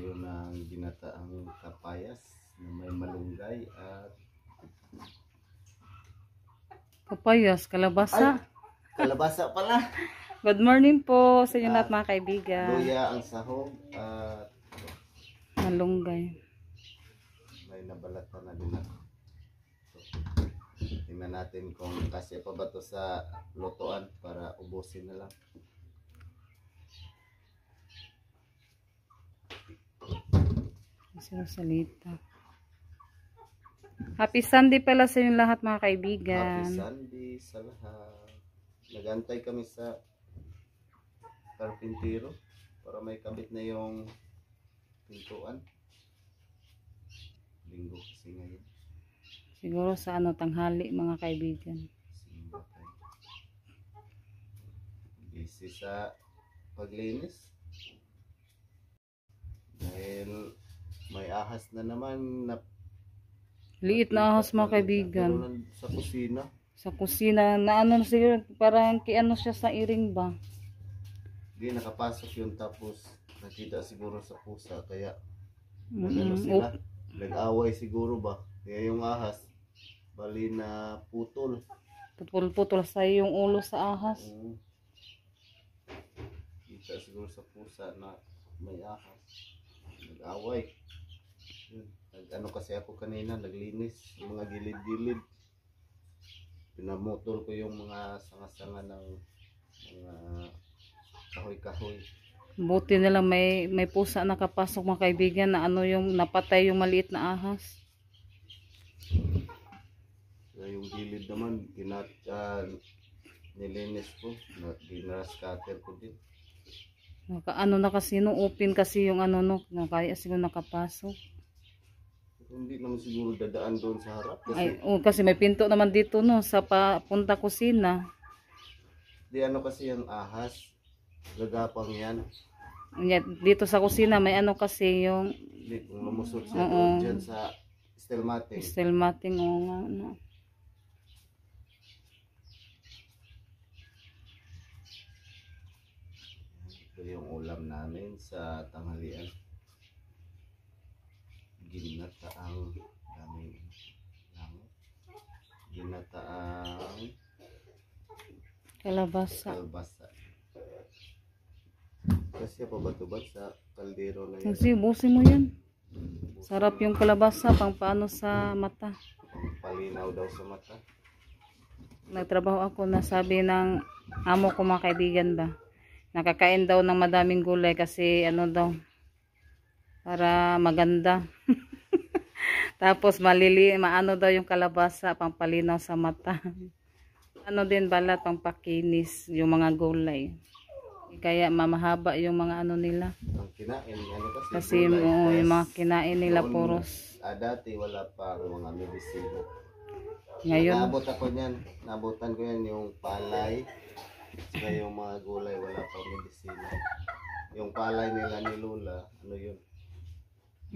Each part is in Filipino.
Mayroon ng ginataang kapayas na may malunggay at Papayas, kalabasa. kalabasa pala. Good morning po sa inyo lahat mga kaibigan. Luya ang sahog at Malunggay. may nabalatan na din ako. Tingnan natin kung kasya pa ba to sa lutuan para ubusin na lang. Salita. Happy Sunday pala sa inyo lahat mga kaibigan. Happy Sunday sa lahat. Nagantay kami sa karpintero para may kabit na yung pintuan. Linggo kasi ngayon. Siguro sa tanghali mga kaibigan. Simba tayo. Busy sa paglinis. Dahil may ahas na naman na Liit na ahas mga kaibigan. sa kusina. Sa kusina na siguro parang siya sa iring ba? Hindi nakapasok yun tapos nakita siguro sa pusa kaya sila. Nag-away siguro ba? Kaya yung ahas bali na putol. Putol sa yung ulo sa ahas. Kita siguro sa pusa na may ahas. Nag-away. Nag-ano kasi ako kanina, naglinis yung mga gilid-gilid. Pinamutol ko yung mga sanga-sanga ng mga kahoy-kahoy. Buti nila may pusa nakapasok mga kaibigan na yung napatay yung maliit na ahas. Yung gilid naman, nilinis ko, ginaras cutter ko din. Na kasi open kasi yung kaya siguro nakapasok. Hindi naman siguro dadaan doon sa harap. Kasi may pinto naman dito sa papunta kusina. Di kasi yung ahas, gagapang yan. Dito sa kusina may kasi yung kung lumusot siya doon dyan sa stelmating. Stelmating nga. Ito yung ulam namin sa tanghalian. Ginataang daming langot. Ginataang kalabasa. Kasi pa ba sa kaldero na yan? Kasi busin mo yan. Sarap yung kalabasa pang paano sa mata. Palinaw daw sa mata. Nagtrabaho ako na sabi ng amo ko mga kaibigan ba. Nakakain daw ng madaming gulay kasi daw para maganda. Tapos maano daw yung kalabasa pang palinaw sa mata. Din balat pang pakinis yung mga gulay. Kaya mamahaba yung mga nila. Ang kinain kasi yung mga kinain nila puros. Dati wala pa mga medisina. Ngayon naabot ako niyan. Naabotan ko yan yung palay. Saka yung mga gulay wala pa medisina. Yung palay nila ni Lola, yun?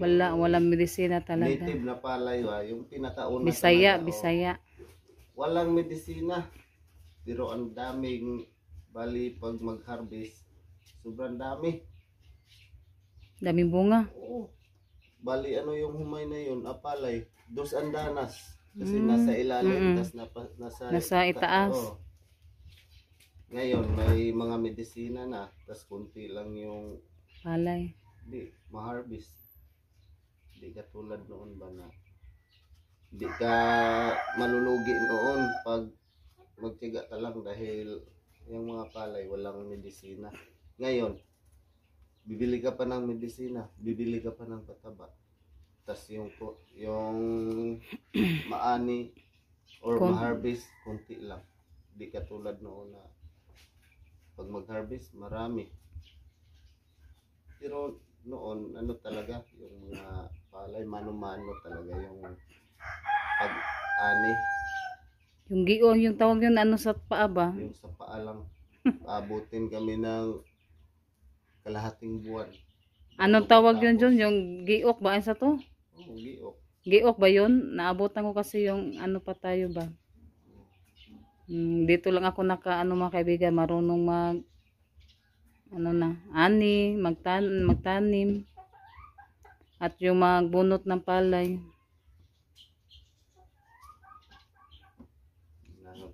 Walang medisina talaga. Native na palay yung pinakauna. Bisaya. Walang medisina. Pero ang daming bali pag mag-harvest, sobrang dami. Daming bunga. Oo. Bali yung humay na yun, palay, 2 andanas. Kasi nasa ilalim, nasa itaas. Ngayon, may mga medisina na, tas kunti lang yung palay. Hindi, ma-harvest. Hindi ka tulad noon ba na hindi ka malulugi noon pag magtiga ka lang dahil yung mga palay walang medisina. Ngayon, bibili ka pa ng medisina, bibili ka pa ng pataba. Tas yung maani or ma-harvest, konti lang. Hindi ka tulad noon na pag mag-harvest, marami. Pero noon, talaga, yung mga palay, mano-mano talaga yung pag-ani. Yung gion, yung tawag yun, sa paa ba? Yung sa paa lang. Abutin kami ng kalahating buwan. Anong tawag yun dyan? Yung giok ba? Ano sa to? Oo, giok. Giok ba yun? Naabutan ko kasi yung pa tayo ba? Dito lang ako mga kaibigan, marunong ani, magtanim. At yung magbunot ng palay.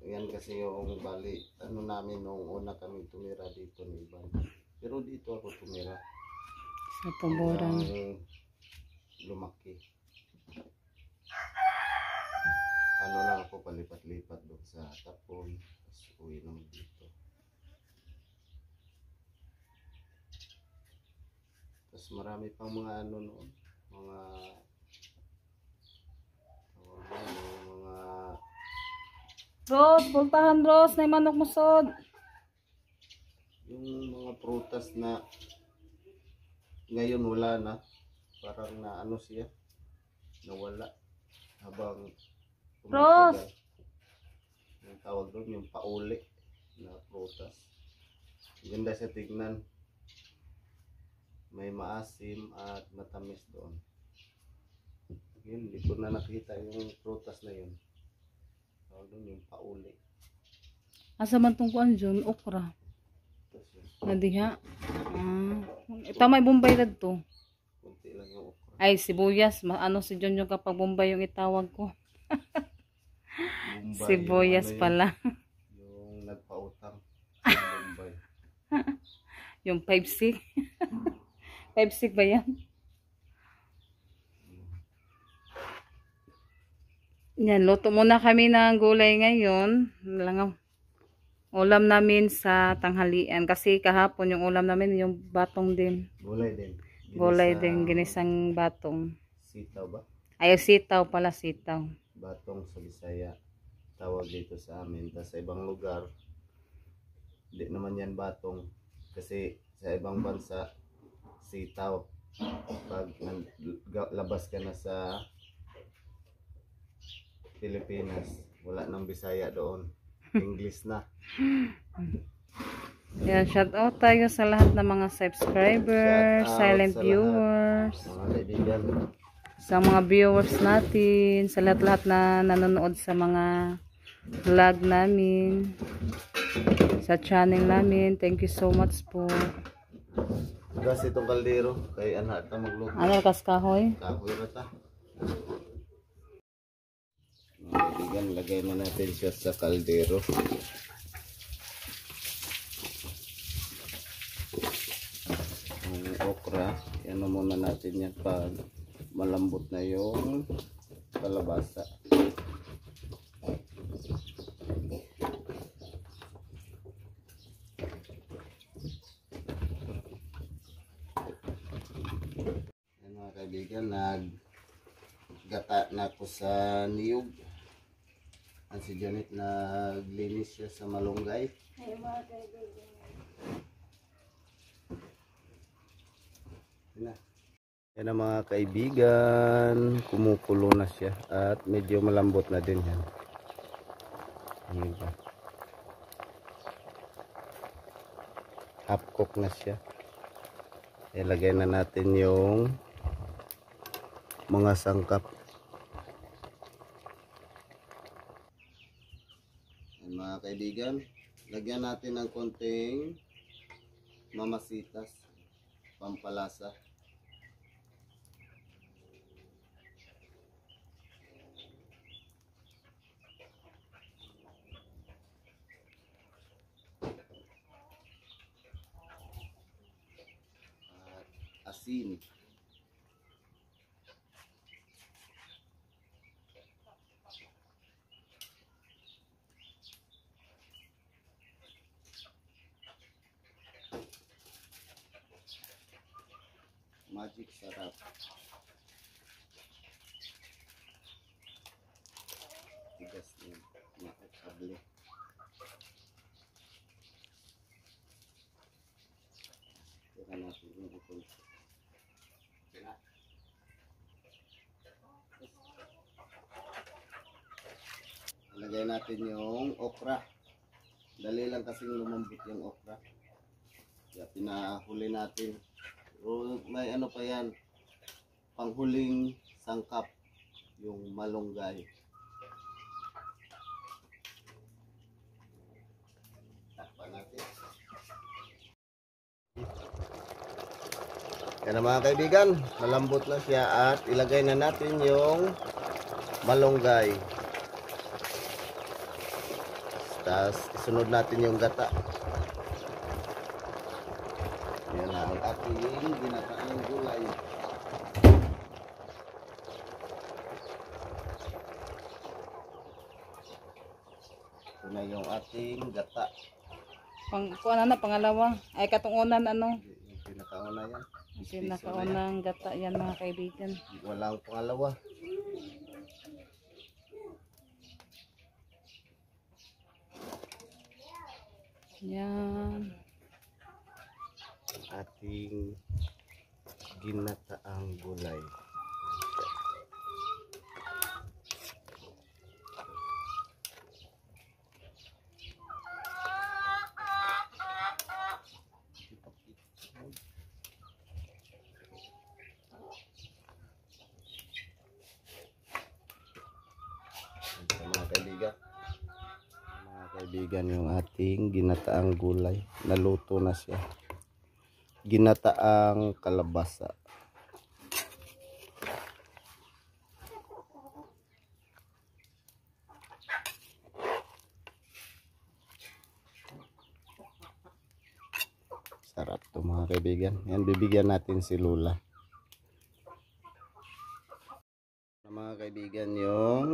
Yan kasi yung bali, ano namin nung una kami tumira dito ni Iban. Pero dito ako tumira. Sa Tuburan. Hanggang lumaki. Ano lang ako, palipat-lipat doon sa Tapon. Tapos uwi naman dito. Tapos marami pang mga ano noon. Mga Ros, pultahan Ros, na manok musod. yung mga prutas na ngayon wala na. Parang na ano siya. Nawala. Habang tumatagal. Yung tawag doon, yung pauli na prutas. Ganda siya tignan. May maasim at matamis doon. Yun, hindi ko na nakita yung prutas na yun. Tawag doon yung pauli. Asa man tong kuan dyan, okra. Tapos yun, Nadiha. Tama Bombay rad to. kunti lang yung okra. Ay, sibuyas. Ano si John yung kapag Bombay yung itawag ko. Bombay, Sibuyas yung ano pala. yung nagpautang sa Bombay. Yung 5-6. 5-6 ba yan? Yan, luto muna kami ng gulay ngayon. Langaw. Ulam namin sa tanghalian. Kasi kahapon yung ulam namin yung batong din. Gulay din. Gulay Ginisa- din, ginisang batong. Sitaw ba? Ay, sitaw pala, sitaw. Batong sa Bisaya. Tawag dito sa amin. Tapos sa ibang lugar, hindi naman yan batong. Kasi sa ibang bansa, sitaw. Pag labas ka na sa Pilipinas, wala nang Bisaya doon. English na. Yan, shout out tayo sa lahat ng mga subscribers, Shout out silent sa viewers, Mga kaibigan. sa mga viewers natin, sa lahat-lahat na nanonood sa mga vlog namin, sa channel namin. Thank you so much po. Gas itong kaldero. Kay anak ta magluto. Ano kas kahoy? Kahoy na ta. Mga kaibigan, lagay na natin siya sa kaldero. Ang okra, yan muna natin yan pag malambot na yung kalabasa. Yan mga kaibigan, naggata na ako sa niyog. Ang si Janet naglinis siya sa malunggay. Yan ang mga kaibigan, kumukulo na siya at medyo malambot na din yan. Ayan ba? Half cook na siya. Ilagay na natin yung mga sangkap. Ayan, mga kaibigan, lagyan natin ng konting mamasitas, pampalasa. Asin. Magic sarap. Tigas niya. Nakakable. Tira natin yung ito. Lagay natin yung okra. Dali lang kasing lumambot yung okra. Kaya pinahuli natin. O, may ano pa yan. Panghuling sangkap. Yung malunggay. Takpan natin. Yan na mga kaibigan, malambot na siya at ilagay na natin yung malunggay. Tapos isunod natin yung gata. Yan na ang ating ginataang gulay. Ito na yung ating gata. Kuan na pangalawa. Ay katungunan ano. Yung pinakauna yan. Pinakaunang gata yan mga kaibigan. Walang pangalawa. Yan. Ating ginataang gulay. Mga kaibigan, yung ating ginataang gulay, naluto na siya. Ginataang kalabasa. Sarap to mga kaibigan. Yan, bibigyan natin si Lola. Mga kaibigan, yung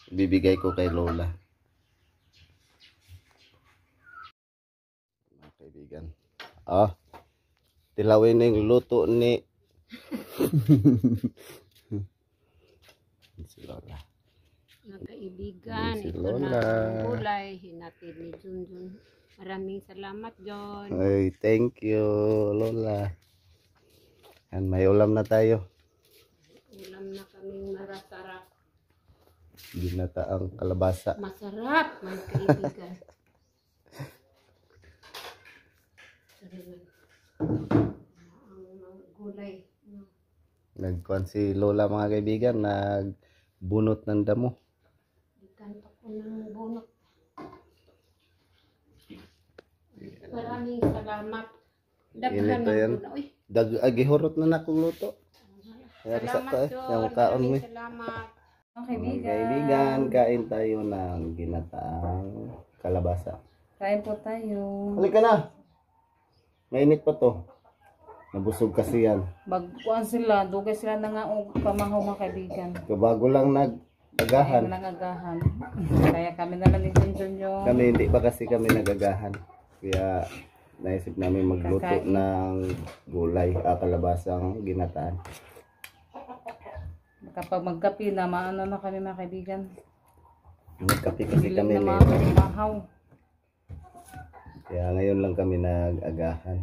bibigay ko kay Lola. Mga kaibigan. Tilawin na yung luto ni si Lola. Mga kaibigan, Si ito Lola. na ang gulay hinatid ni Junjun. Maraming salamat, John. Ay, thank you, Lola. Yan, may ulam na tayo. Ulam na kaming marasarap. Ginataang kalabasa. Masarap, mga kaibigan. Ang gulay. Nagkuhan si Lola mga kaibigan, nagbunot ng damo. Ikanto ko ng bunot. Maraming salamat. Daghan Inito yan. ng gulay. Gihurot na nakong luto. Kaya Salamat, sakto John. yung kaon mo. Maraming salamat. Mga Mga kaibigan. kaibigan, kain tayo ng ginataang kalabasa. Kain po tayo. Halika na! Mainit pa to. Nabusog kasi yan. Bagkuan sila. Dugay sila na nga og pamahaw mga kaibigan. Kabago lang nag-agahan. Kami lang agahan. Kaya kami na lang ni Junjun yung Kami hindi pa kasi kami nag-agahan. Kaya naisip namin magluto Kakain. ng gulay, kalabasang ginataan. kapag magkapi na maano na kami mga kaibigan. Nagkape kasi Bilang kami na ngayon. mahaw. Kaya ngayon lang kami nag-agahan.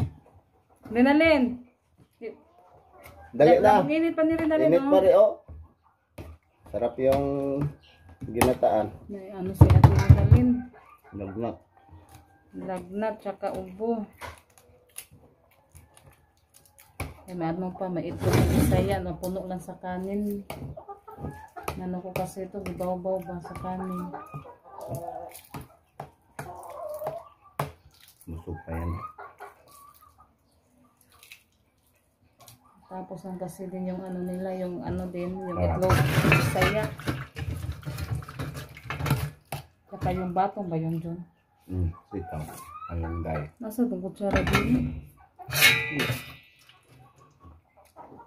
Rinalyn! Dali na! Init pa ni Rinalyn. Init pa rin, oh. Sarap yung ginataan. May ano si Ate Rinalyn. Nagnat. Lagnat, tsaka ubo. Ay, maadmo pa, maitlog ng isaya, no, puno lang sa kanin. Nano ko kasi ito, gibaw-baw ba sa kanin. Busog pa yan. Tapos ang kasi din yung ano nila, yung ano din, yung Ah. itlog ng isaya. Tsaka yung batong ba yun dyan? Sitaw. Ayun, guys. Nasa itong kutsara din?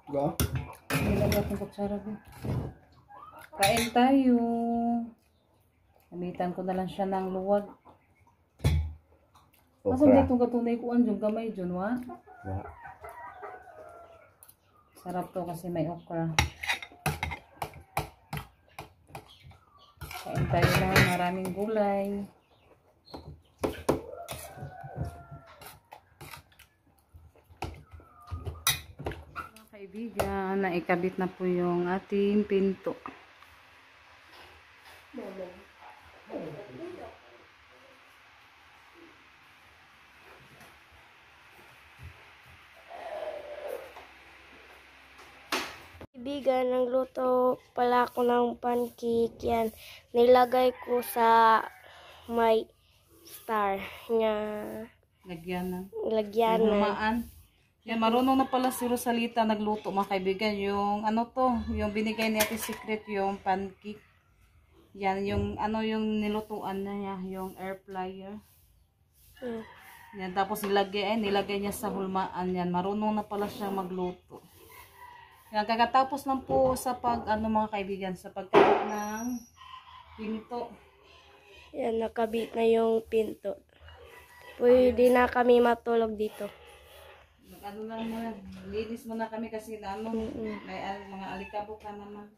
Ba? Nilagay itong kutsara din. Kain tayo. Gamitan ko na lang siya ng luwag. Masa Okra. dito katunay ko ang gamay dyan, wa? Ba? Sarap to kasi may okra. Kain tayo lang, maraming gulay. Mga kaibigan, naikabit na po yung ating pinto. Kaibigan, nagluto pala ako ng pancake. Yan, nilagay ko sa may star niya Lagyan na. lagyanan. Humaan. Yan, marunong na pala si Rosalita nagluto mga kaibigan. Yung ano to, yung binigay ni Ate Secret, yung pancake. Yan, yung ano yung nilutuan na niya, yung air fryer. Yan, tapos nilagay niya sa hulmaan yan. Marunong na pala siya magluto. Yan, kakatapos lang po sa mga kaibigan, sa pagkabit ng pinto. Yan, nakabit na yung pinto. Pwede na kami matulog dito. Ano lang muna, linis muna kami kasi na may mga alikabok ka naman.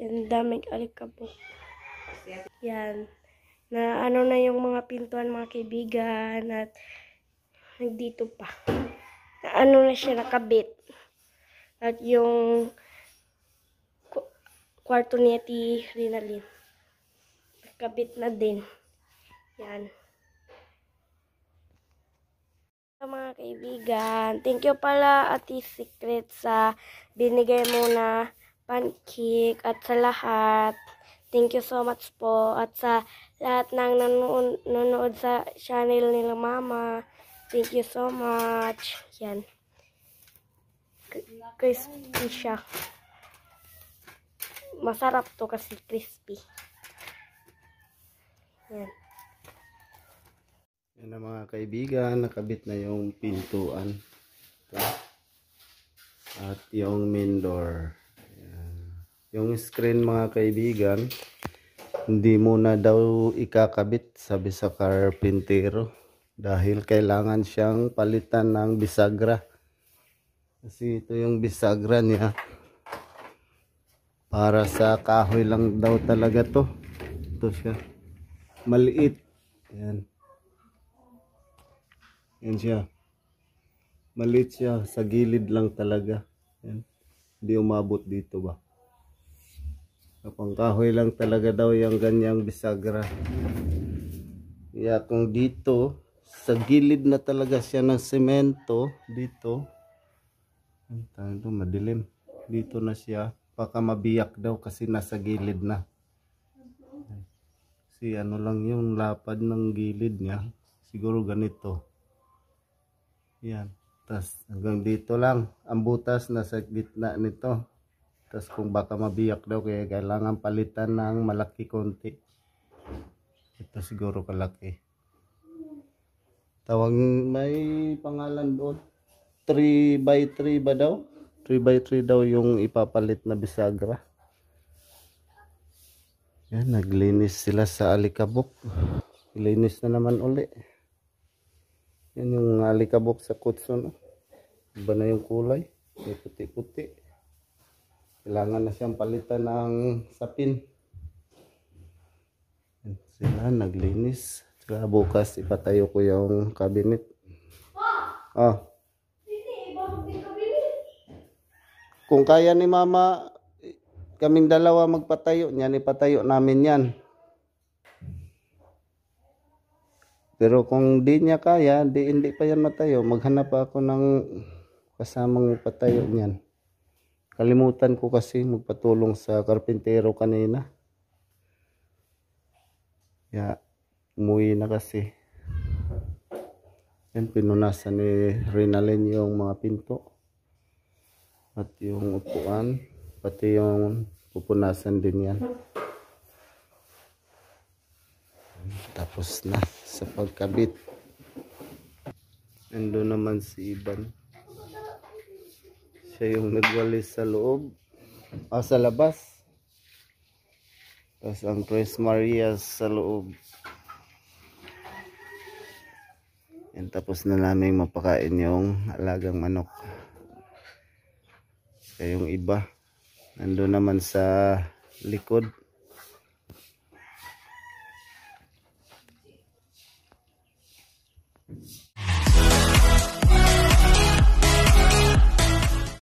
Yan, daming alikabok. Yan. Na ano na yung mga pintuan mga kaibigan at nandito pa. Na ano na siya nakabit. At yung kwarto ni Ate Rinalyn. Nakabit na din. Yan. Mga kaibigan, thank you pala Ate Secret sa binigay mo na pancake at sa lahat. Thank you so much po at sa lahat ng nanonood sa channel nila Mama. Thank you so much. Yan. Crispy siya. Masarap to kasi crispy. Yan. Yan na mga kaibigan, nakabit na yung pintuan. Ito. At yung main door. Ayan. Yung screen mga kaibigan, hindi muna daw ikakabit, sabi sa karpintero. Dahil kailangan siyang palitan ng bisagra. Kasi ito yung bisagra niya. Para sa kahoy lang daw talaga to. Ito siya. Maliit. Ayan. Yan siya. Maliit siya. Sa gilid lang talaga. Yan. Hindi umabot dito ba. Kapang kahoy lang talaga daw yung ganyang bisagra. Kaya kung dito, sa gilid na talaga siya ng semento. Dito. Ito, madilim. Dito na siya. Baka mabiyak daw kasi nasa gilid na. Kasi ano lang yung lapad ng gilid niya. Siguro ganito. Yan. Tapos hanggang dito lang. Ang butas nasa gitna nito. Tapos kung baka mabiyak daw kaya kailangan palitan ng malaki konti. Ito siguro kalaki. Tawag may pangalan doon. 3x3 ba daw? 3x3 daw yung ipapalit na bisagra. Yan. Naglinis sila sa alikabok. Ilinis na naman uli. Yan yung alikabok sa kutso, no? Iba na yung kulay. May puti-puti. Kailangan na siyang palitan ng sapin. Yan sila, naglinis. Saka bukas ipatayo ko yung cabinet. Ah. Kung kaya ni Mama, kaming dalawa magpatayo niyan, ipatayo namin yan. Pero kung di niya kaya, hindi pa yan matayo. Maghanap pa ako ng kasamang patayo niyan. Kalimutan ko kasi magpatulong sa karpintero kanina. Ya, umuwi na kasi. Yan, pinunasan ni Rinalyn yung mga pinto. At yung upuan. Pati yung pupunasan din yan. Tapos na sa pagkabit. Nandun naman si Iban. Siya yung nagwalis sa loob. Sa labas. Tapos ang Tres Marias sa loob. Yan, tapos na namin mapakain yung alagang manok. Kaya yung iba nandun naman sa likod.